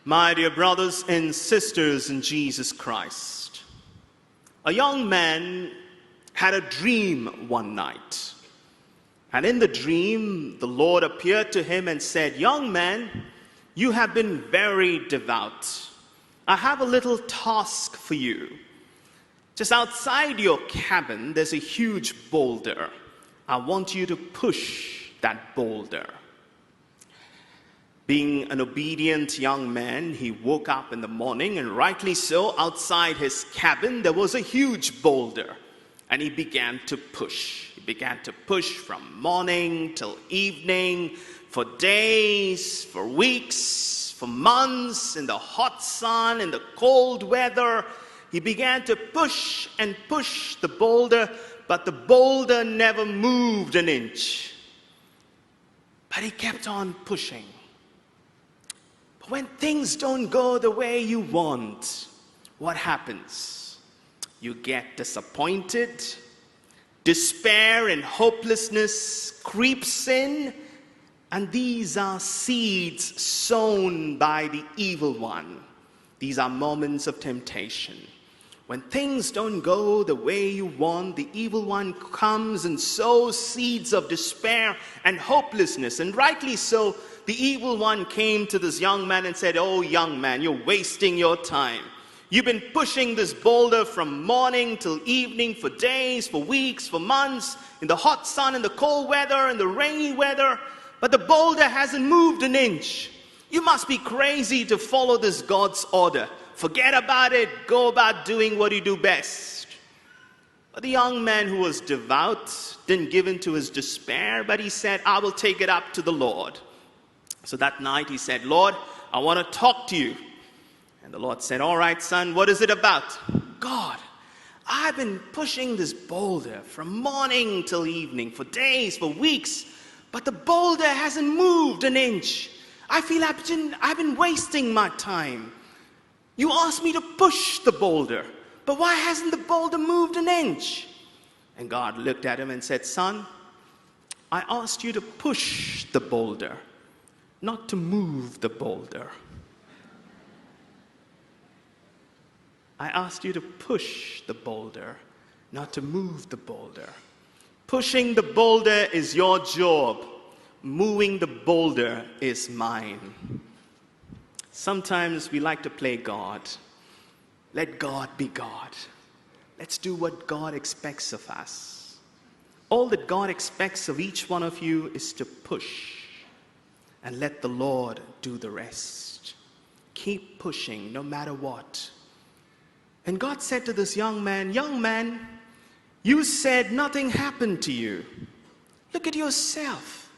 My dear brothers and sisters in Jesus Christ, a young man had a dream one night. And in the dream, the Lord appeared to him and said, "Young man, you have been very devout. I have a little task for you. Just outside your cabin, there's a huge boulder. I want you to push that boulder." Being an obedient young man, he woke up in the morning, and rightly so, outside his cabin, there was a huge boulder. And he began to push. He began to push from morning till evening, for days, for weeks, for months, in the hot sun, in the cold weather. He began to push and push the boulder, but the boulder never moved an inch. But he kept on pushing. But when things don't go the way you want, what happens? You get disappointed. Despair and hopelessness creeps in, and these are seeds sown by the evil one. These are moments of temptation. When things don't go the way you want, the evil one comes and sows seeds of despair and hopelessness. And rightly so, the evil one came to this young man and said, "Oh, young man, you're wasting your time. You've been pushing this boulder from morning till evening for days, for weeks, for months, in the hot sun, in the cold weather, in the rainy weather, but the boulder hasn't moved an inch. You must be crazy to follow this God's order. Forget about it. Go about doing what you do best." But the young man, who was devout, didn't give in to his despair, but he said, "I will take it up to the Lord." So that night he said, "Lord, I want to talk to you." And the Lord said, "All right, son, what is it about?" "God, I've been pushing this boulder from morning till evening, for days, for weeks, but the boulder hasn't moved an inch. I feel I've been wasting my time. You asked me to push the boulder, but why hasn't the boulder moved an inch?" And God looked at him and said, "Son, I asked you to push the boulder, not to move the boulder. I asked you to push the boulder, not to move the boulder. Pushing the boulder is your job. Moving the boulder is mine." Sometimes we like to play God. Let God be God. Let's do what God expects of us. All that God expects of each one of you is to push, and let the Lord do the rest. Keep pushing no matter what. And God said to this young man, "Young man, you said nothing happened to you. Look at yourself.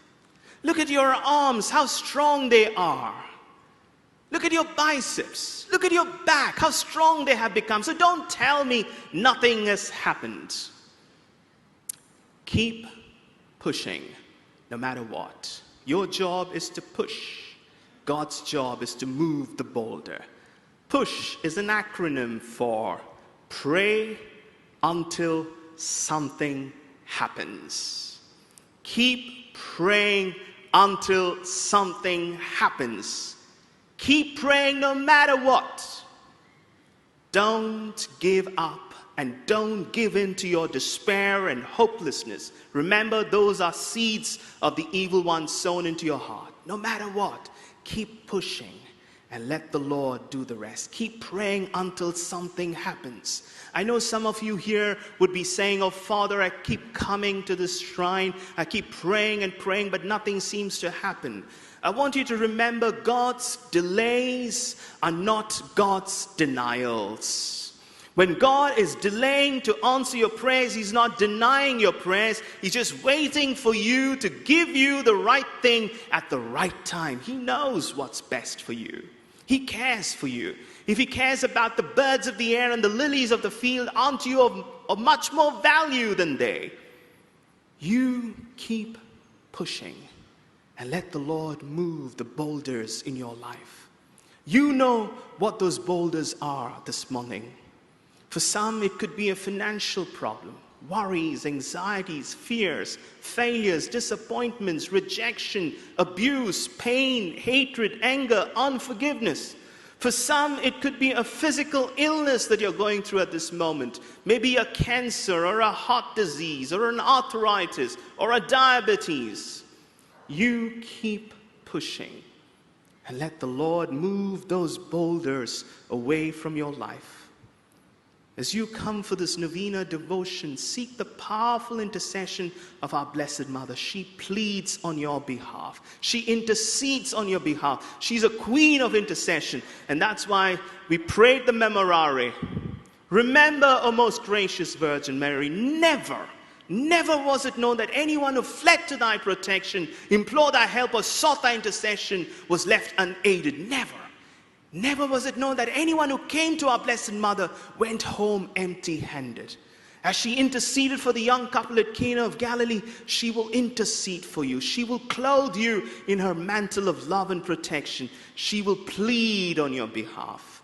Look at your arms, how strong they are. Look at your biceps. Look at your back, how strong they have become. So don't tell me nothing has happened." Keep pushing no matter what. Your job is to push. God's job is to move the boulder. PUSH is an acronym for pray until something happens. Keep praying until something happens. Keep praying no matter what. Don't give up, and don't give in to your despair and hopelessness. Remember, those are seeds of the evil one sown into your heart. No matter what, keep pushing and let the Lord do the rest. Keep praying until something happens. I know some of you here would be saying, "Oh, Father, I keep coming to this shrine. I keep praying and praying, but nothing seems to happen." I want you to remember, God's delays are not God's denials. When God is delaying to answer your prayers, He's not denying your prayers. He's just waiting for you to give you the right thing at the right time. He knows what's best for you. He cares for you. If He cares about the birds of the air and the lilies of the field, aren't you of much more value than they? You keep pushing and let the Lord move the boulders in your life. You know what those boulders are this morning. For some, it could be a financial problem, worries, anxieties, fears, failures, disappointments, rejection, abuse, pain, hatred, anger, unforgiveness. For some, it could be a physical illness that you're going through at this moment. Maybe a cancer or a heart disease or an arthritis or a diabetes. You keep pushing and let the Lord move those boulders away from your life. As you come for this novena devotion, seek the powerful intercession of our Blessed Mother. She pleads on your behalf. She intercedes on your behalf. She's a queen of intercession. And that's why we prayed the Memorare. Remember, O most gracious Virgin Mary, never was it known that anyone who fled to thy protection, implored thy help, or sought thy intercession was left unaided. Never was it known that anyone who came to our Blessed Mother went home empty-handed. As she interceded for the young couple at Cana of Galilee, she will intercede for you. She will clothe you in her mantle of love and protection. She will plead on your behalf.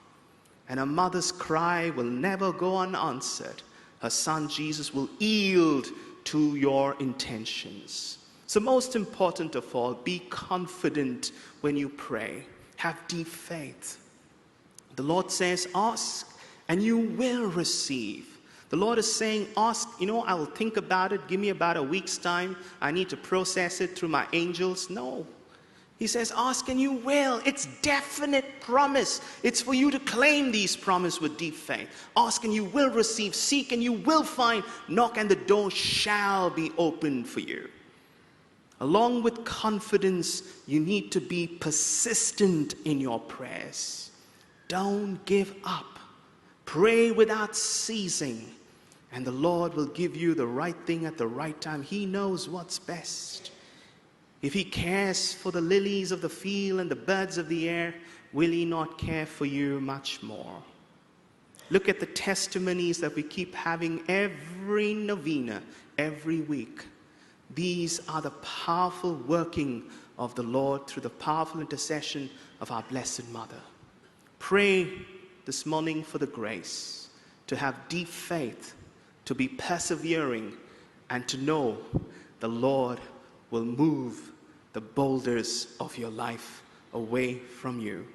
And a mother's cry will never go unanswered. Her son Jesus will yield to your intentions. So most important of all, be confident when you pray. Have deep faith. The Lord says, ask and you will receive. The Lord is saying, ask, I will think about it. Give me about a week's time. I need to process it through my angels. No. He says, ask and you will. It's definite promise. It's for you to claim these promises with deep faith. Ask and you will receive. Seek and you will find. Knock and the door shall be opened for you. Along with confidence, you need to be persistent in your prayers. Don't give up. Pray without ceasing. And the Lord will give you the right thing at the right time. He knows what's best. If He cares for the lilies of the field and the birds of the air, will He not care for you much more? Look at the testimonies that we keep having every novena, every week. These are the powerful working of the Lord through the powerful intercession of our Blessed Mother. Pray this morning for the grace to have deep faith, to be persevering, and to know the Lord will move the boulders of your life away from you.